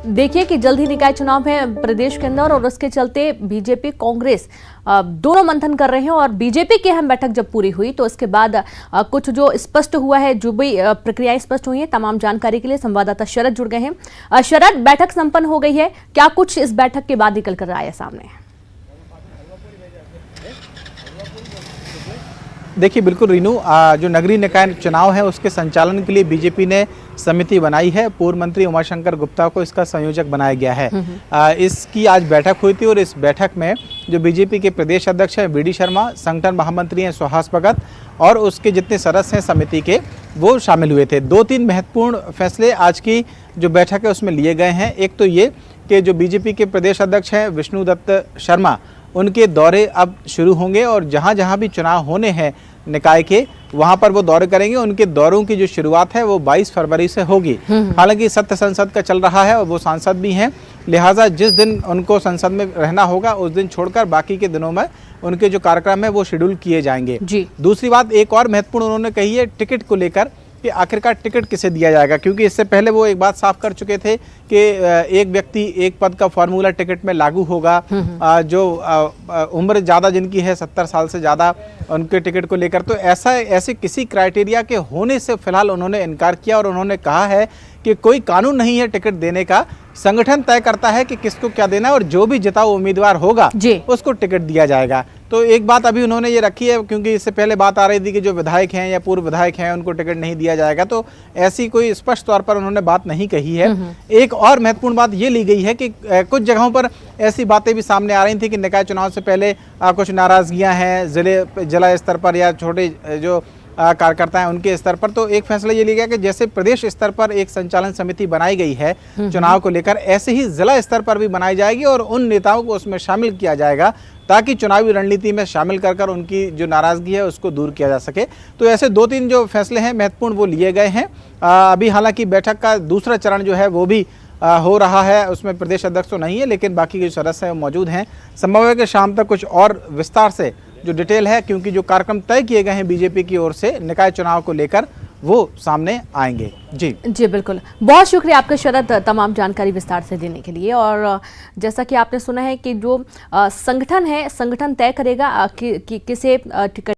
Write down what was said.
देखिए कि जल्द ही निकाय चुनाव है प्रदेश के अंदर और उसके चलते बीजेपी कांग्रेस दोनों मंथन कर रहे हैं। और बीजेपी की अहम बैठक जब पूरी हुई तो इसके बाद कुछ जो स्पष्ट हुआ है, जो भी प्रक्रियाएं स्पष्ट हुई हैं, तमाम जानकारी के लिए संवाददाता शरद जुड़ गए हैं। शरद, बैठक संपन्न हो गई है, क्या कुछ इस बैठक के बाद निकल कर आया सामने? देखिए बिल्कुल रीनू, जो नगरीय निकाय चुनाव है उसके संचालन के लिए बीजेपी ने समिति बनाई है। पूर्व मंत्री उमाशंकर गुप्ता को इसका संयोजक बनाया गया है। इसकी आज बैठक हुई थी और इस बैठक में जो बीजेपी के प्रदेश अध्यक्ष हैं बीडी शर्मा, संगठन महामंत्री हैं सुहास भगत और उसके जितने सदस्य हैं समिति के, वो शामिल हुए थे। 2-3 महत्वपूर्ण फैसले आज की जो बैठक है उसमें लिए गए हैं। एक तो ये कि जो बीजेपी के प्रदेश अध्यक्ष हैं विष्णु दत्त शर्मा, उनके दौरे अब शुरू होंगे और जहां जहां भी चुनाव होने हैं निकाय के, वहां पर वो दौरे करेंगे। उनके दौरों की जो शुरुआत है वो 22 फरवरी से होगी। हालांकि सत्र संसद का चल रहा है और वो सांसद भी हैं, लिहाजा जिस दिन उनको संसद में रहना होगा उस दिन छोड़कर बाकी के दिनों में उनके जो कार्यक्रम है वो शेड्यूल किए जाएंगे। दूसरी बात एक और महत्वपूर्ण उन्होंने कही है टिकट को लेकर कि आखिरकार टिकट किसे दिया जाएगा, क्योंकि इससे पहले वो एक बात साफ कर चुके थे कि एक व्यक्ति एक पद का फॉर्मूला टिकट में लागू होगा। जो उम्र ज़्यादा जिनकी है 70 साल से ज़्यादा, उनके टिकट को लेकर तो ऐसे किसी क्राइटेरिया के होने से फिलहाल उन्होंने इनकार किया और उन्होंने कहा है कि कोई कानून नहीं है टिकट देने का, संगठन तय करता है कि किसको क्या देना है और जो भी जिताऊ उम्मीदवार होगा उसको टिकट दिया जाएगा। तो एक बात अभी उन्होंने ये रखी है, क्योंकि इससे पहले बात आ रही थी कि जो विधायक हैं या पूर्व विधायक हैं उनको टिकट नहीं दिया जाएगा, तो ऐसी कोई स्पष्ट तौर पर उन्होंने बात नहीं कही है। एक और महत्वपूर्ण बात ये ली गई है कि कुछ जगहों पर ऐसी बातें भी सामने आ रही थी कि निकाय चुनाव से पहले कुछ नाराजगियां हैं जिला स्तर पर या छोटे जो कार्यकर्ता हैं उनके स्तर पर। तो एक फैसला ये लिया गया कि जैसे प्रदेश स्तर पर एक संचालन समिति बनाई गई है चुनाव को लेकर, ऐसे ही जिला स्तर पर भी बनाई जाएगी और उन नेताओं को उसमें शामिल किया जाएगा ताकि चुनावी रणनीति में शामिल कर उनकी जो नाराजगी है उसको दूर किया जा सके। तो ऐसे 2-3 जो फैसले हैं महत्वपूर्ण वो लिए गए हैं। अभी हालांकि बैठक का दूसरा चरण जो है वो भी हो रहा है, उसमें प्रदेश अध्यक्ष तो नहीं है लेकिन बाकी के जो सदस्य हैं वो मौजूद हैं। संभव है कि शाम तक कुछ और विस्तार से जो डिटेल है, क्योंकि जो कार्यक्रम तय किए गए हैं बीजेपी की ओर से निकाय चुनाव को लेकर, वो सामने आएंगे। जी बिल्कुल, बहुत शुक्रिया आपका शरद तमाम जानकारी विस्तार से देने के लिए। और जैसा कि आपने सुना है कि जो संगठन है, संगठन तय करेगा कि किसे टिकट